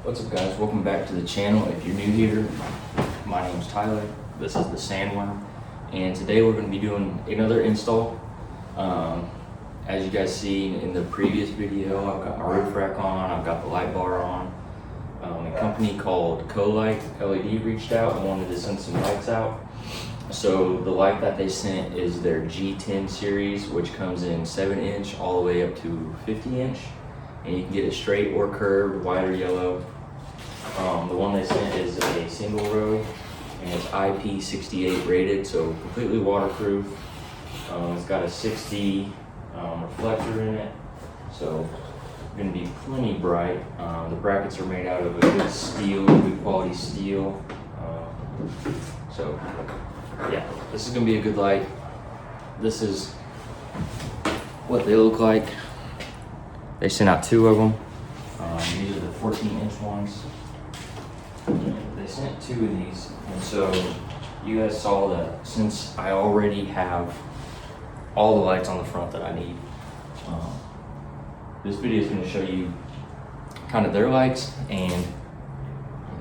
What's up, guys? Welcome back to the channel. If you're new here, my name's Tyler. This is the Sandworm, and today we're going to be doing another install. As you guys see in the previous video, I've got my roof rack on, I've got the light bar on. A company called Colight LED reached out and wanted to send some lights out. So the light that they sent is their G10 series, which comes in 7-inch all the way up to 50-inch. And you can get it straight or curved, white or yellow. The one they sent is a single row, and it's IP68 rated, so completely waterproof. It's got a 60 reflector in it, so it's going to be plenty bright. The brackets are made out of a good steel, good quality steel. So yeah, this is going to be a good light. This is what they look like. They sent out 2 of them. These are the 14-inch ones. They sent 2 of these, and so you guys saw that since I already have all the lights on the front that I need, this video is going to show you kind of their lights and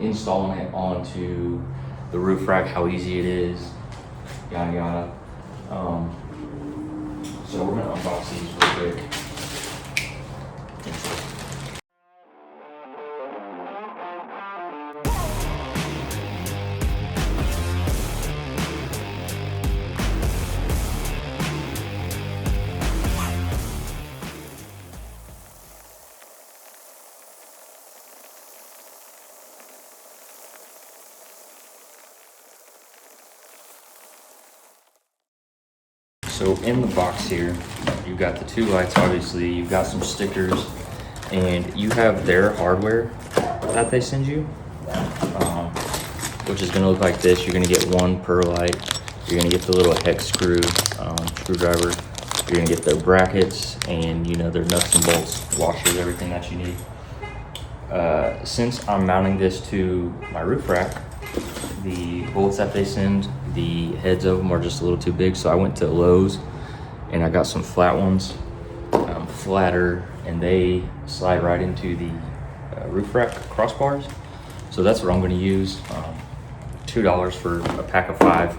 installing it onto the roof rack, how easy it is, yada yada. So we're going to unbox these real quick. So in the box here, you've got the 2 lights, obviously, you've got some stickers, and you have their hardware that they send you, which is gonna look like this. You're gonna get 1 per light. You're gonna get the little hex screwdriver. You're gonna get their brackets, and their nuts and bolts, washers, everything that you need. Since I'm mounting this to my roof rack, the bolts that they send, the heads of them are just a little too big, so I went to Lowe's and I got some flat ones, flatter, and they slide right into the roof rack crossbars. So that's what I'm going to use. $2 for a pack of 5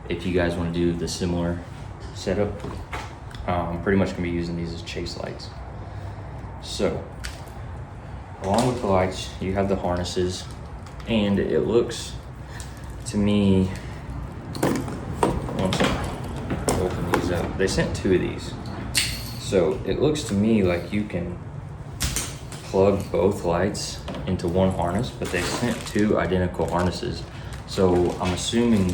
if you guys want to do the similar setup. I'm pretty much going to be using these as chase lights. So along with the lights, you have the harnesses, and it looks to me, open these up. They sent 2 of these, so it looks to me like you can plug both lights into one harness, but they sent 2 identical harnesses. So I'm assuming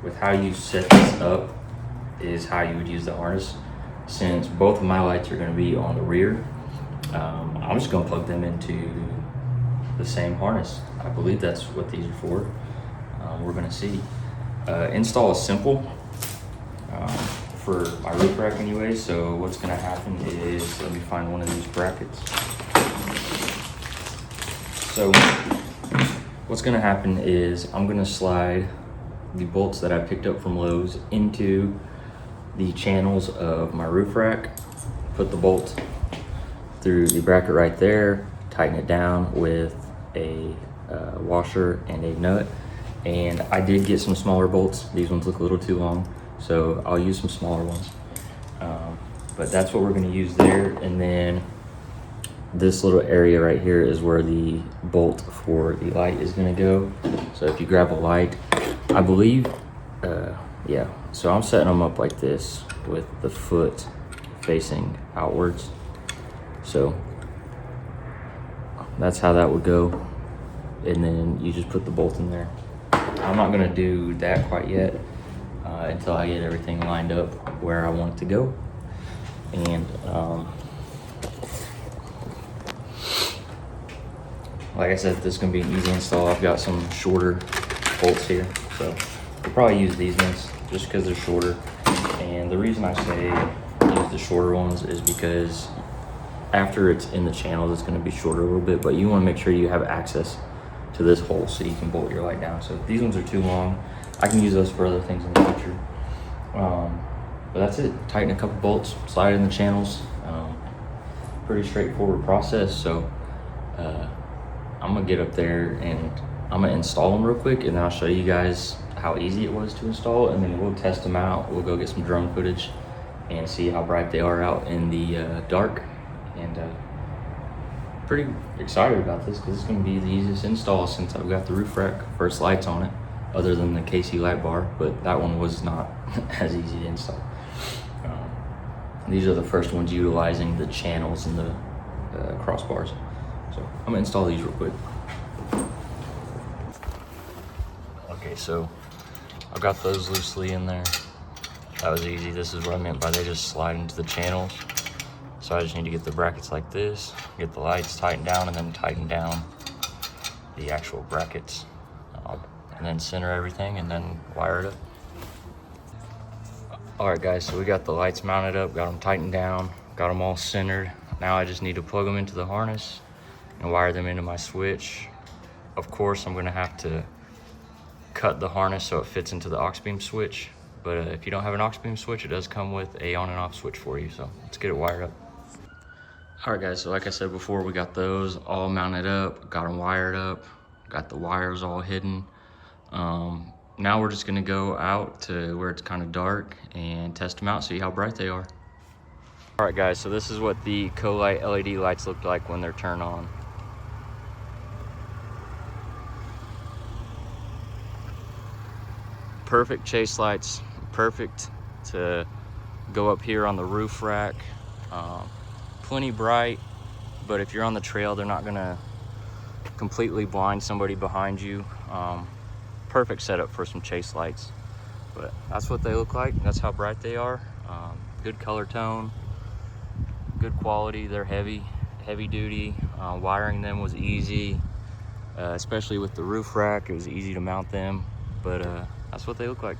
with how you set this up is how you would use the harness. Since both of my lights are going to be on the rear, I'm just going to plug them into the same harness. I believe that's what these are for. We're going to see. Install is simple for my roof rack anyway, so what's going to happen is, let me find one of these brackets. So what's going to happen is I'm going to slide the bolts that I picked up from Lowe's into the channels of my roof rack, put the bolt through the bracket right there, tighten it down with a washer and a nut. And I did get some smaller bolts. These ones look a little too long, so I'll use some smaller ones. But that's what we're going to use there. And then this little area right here is where the bolt for the light is going to go. So if you grab a light, I believe, yeah. So I'm setting them up like this with the foot facing outwards. So that's how that would go. And then you just put the bolt in there. I'm not gonna do that quite yet until I get everything lined up where I want it to go. And like I said, this is gonna be an easy install. I've got some shorter bolts here, so we'll probably use these ones just because they're shorter. And the reason I say use the shorter ones is because after it's in the channels, it's gonna be shorter a little bit, but you wanna make sure you have access to this hole so you can bolt your light down. So if these ones are too long, I can use those for other things in the future. But that's it. Tighten a couple bolts, slide in the channels. Pretty straightforward process. So I'm gonna get up there and I'm gonna install them real quick, and then I'll show you guys how easy it was to install, and then we'll test them out. We'll go get some drone footage and see how bright they are out in the dark. And pretty excited about this because it's gonna be the easiest install since I've got the roof rack first lights on it, other than the KC light bar, but that one was not as easy to install. These are the first ones utilizing the channels and the crossbars. So I'm gonna install these real quick. Okay, so I've got those loosely in there. That was easy. This is what I meant by they just slide into the channels. So I just need to get the brackets like this, get the lights tightened down, and then tighten down the actual brackets. And then center everything and then wire it up. All right guys, so we got the lights mounted up, got them tightened down, got them all centered. Now I just need to plug them into the harness and wire them into my switch. Of course, I'm gonna have to cut the harness so it fits into the aux beam switch. But if you don't have an aux beam switch, it does come with a on and off switch for you. So let's get it wired up. All right guys, so like I said before, we got those all mounted up, got them wired up, got the wires all hidden. Now we're just gonna go out to where it's kind of dark and test them out, see how bright they are. All right guys, so this is what the Colight LED lights look like when they're turned on. Perfect chase lights, perfect to go up here on the roof rack. Plenty bright, but if you're on the trail, they're not gonna completely blind somebody behind you. Perfect setup for some chase lights. But that's what they look like. That's how bright they are. Good color tone, good quality. They're heavy duty. Wiring them was easy, especially with the roof rack. It was easy to mount them, but that's what they look like.